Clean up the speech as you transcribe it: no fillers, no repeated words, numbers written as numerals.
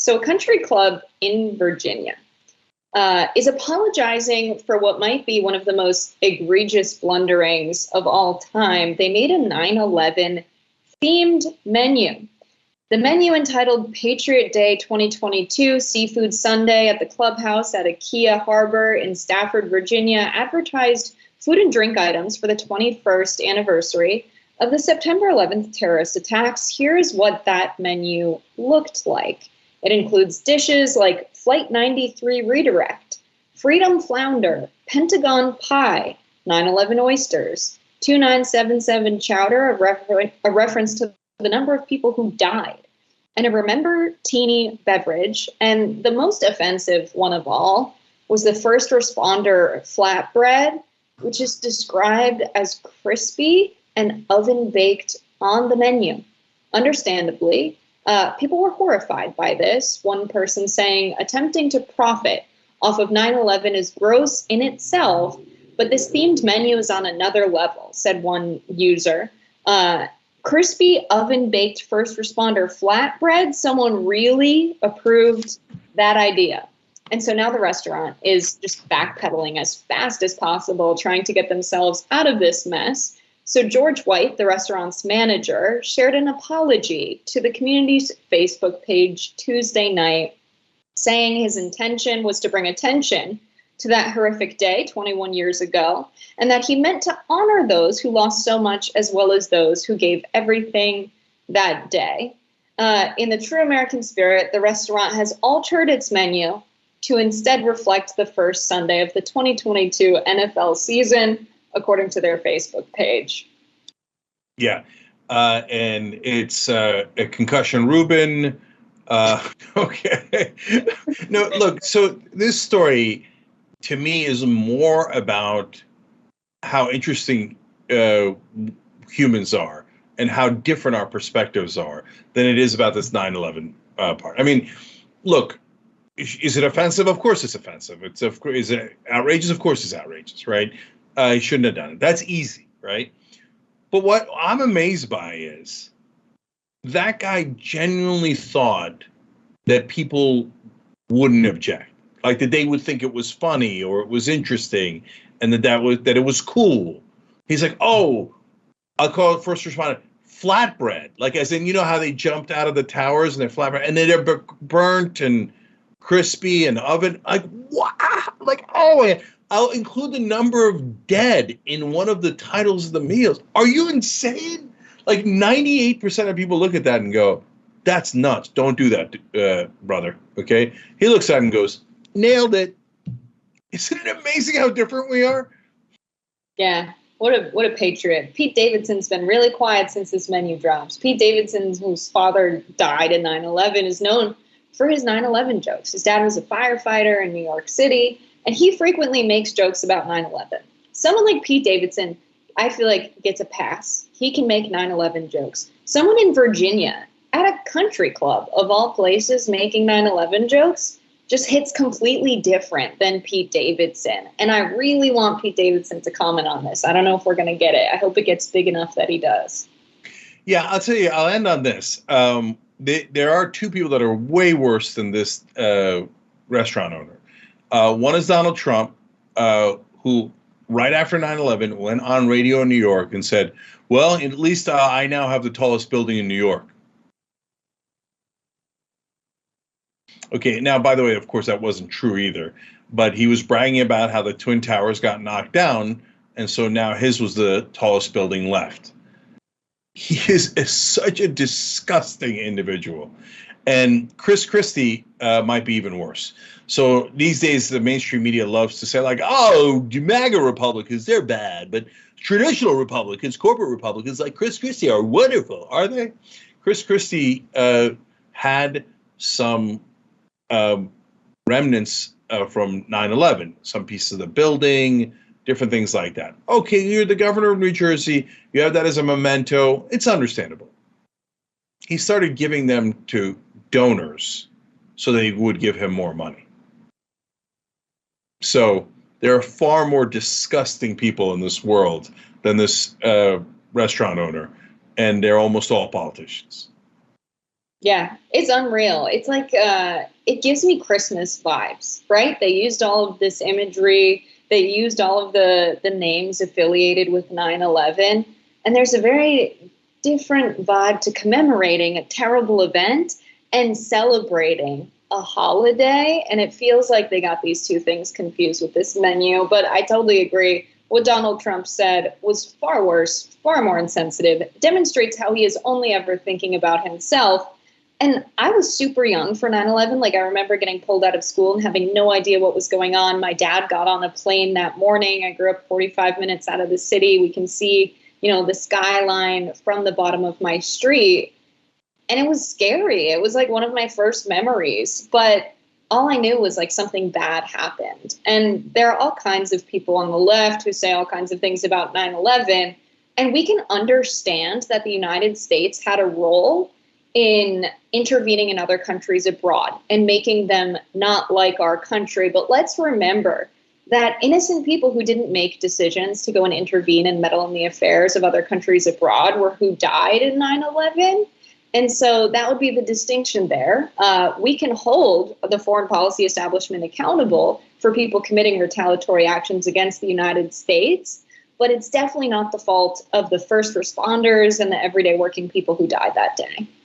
So, a country club in Virginia is apologizing for what might be one of the most egregious blunderings of all time. They made a 9/11 themed menu. The menu, entitled Patriot Day 2022 Seafood Sunday at the Clubhouse at Aquia Harbour in Stafford, Virginia, advertised food and drink items for the 21st anniversary of the September 11th terrorist attacks. Here's what that menu looked like. It includes dishes like Flight 93 Redirect, Freedom Flounder, Pentagon Pie, 9/11 Oysters, 2977 Chowder, a reference to the number of people who died, and a Remember Teeny beverage. And the most offensive one of all was the first responder flatbread, which is described as crispy and oven baked on the menu. Understandably, people were horrified by this. One person saying, attempting to profit off of 9/11 is gross in itself, but this themed menu is on another level, said one user. Crispy oven-baked first responder flatbread, someone really approved that idea. And so now the restaurant is just backpedaling as fast as possible, trying to get themselves out of this mess. So George White, the restaurant's manager, shared an apology to the community's Facebook page Tuesday night, saying his intention was to bring attention to that horrific day 21 years ago, and that he meant to honor those who lost so much as well as those who gave everything that day. In the true American spirit, the restaurant has altered its menu to instead reflect the first Sunday of the 2022 NFL season, according to their Facebook page. Yeah, and it's a concussion Reuben. Okay. No, look, so this story to me is more about how interesting humans are and how different our perspectives are than it is about this 9/11 part. I mean, look, is it offensive? Of course it's offensive. Is it outrageous? Of course it's outrageous, right? He shouldn't have done it. That's easy, right? But what I'm amazed by is that guy genuinely thought that people wouldn't object. Like that they would think it was funny or it was interesting, and that it was cool. He's like, oh, I'll call it first responder flatbread, like as in, you know how they jumped out of the towers and they're flatbread, and then they're burnt and crispy and oven. Like wow, like oh, I'll include the number of dead in one of the titles of the meals. Are you insane? Like 98% of people look at that and go, that's nuts. Don't do that, brother. Okay. He looks at it and goes, nailed it. Isn't it amazing how different we are? Yeah, what a patriot. Pete Davidson's been really quiet since this menu drops. Pete Davidson, whose father died in 9/11, is known for his 9/11 jokes. His dad was a firefighter in New York City, and he frequently makes jokes about 9/11. Someone like Pete Davidson, I feel like, gets a pass. He can make 9/11 jokes. Someone in Virginia at a country club, of all places, making 9/11 jokes just hits completely different than Pete Davidson. And I really want Pete Davidson to comment on this. I don't know if we're going to get it. I hope it gets big enough that he does. Yeah, I'll tell you, I'll end on this. There are two people that are way worse than this restaurant owner. One is Donald Trump, who right after 9/11 went on radio in New York and said, well, at least I now have the tallest building in New York. Okay, now, by the way, of course, that wasn't true either. But he was bragging about how the Twin Towers got knocked down, and so now his was the tallest building left. He is such a disgusting individual. And Chris Christie might be even worse. So these days, the mainstream media loves to say, like, oh, MAGA Republicans, they're bad. But traditional Republicans, corporate Republicans like Chris Christie are wonderful, are they? Chris Christie had some remnants from 9/11, some pieces of the building, different things like that. Okay, you're the governor of New Jersey. You have that as a memento. It's understandable. He started giving them to donors so they would give him more money. So there are far more disgusting people in this world than this restaurant owner, and they're almost all politicians. Yeah, it's unreal. It's like it gives me Christmas vibes, right? They used all of this imagery. They used all of the names affiliated with 9/11, and there's a very different vibe to commemorating a terrible event and celebrating a holiday. And it feels like they got these two things confused with this menu. But I totally agree. What Donald Trump said was far worse, far more insensitive. It demonstrates how he is only ever thinking about himself. And I was super young for 9/11. Like, I remember getting pulled out of school and having no idea what was going on. My dad got on a plane that morning. I grew up 45 minutes out of the city. We can see, the skyline from the bottom of my street. And it was scary. It was like one of my first memories. But all I knew was like something bad happened. And there are all kinds of people on the left who say all kinds of things about 9/11. And we can understand that the United States had a role in intervening in other countries abroad and making them not like our country. But let's remember that innocent people who didn't make decisions to go and intervene and meddle in the affairs of other countries abroad were who died in 9/11. And so that would be the distinction there. We can hold the foreign policy establishment accountable for people committing retaliatory actions against the United States, but it's definitely not the fault of the first responders and the everyday working people who died that day.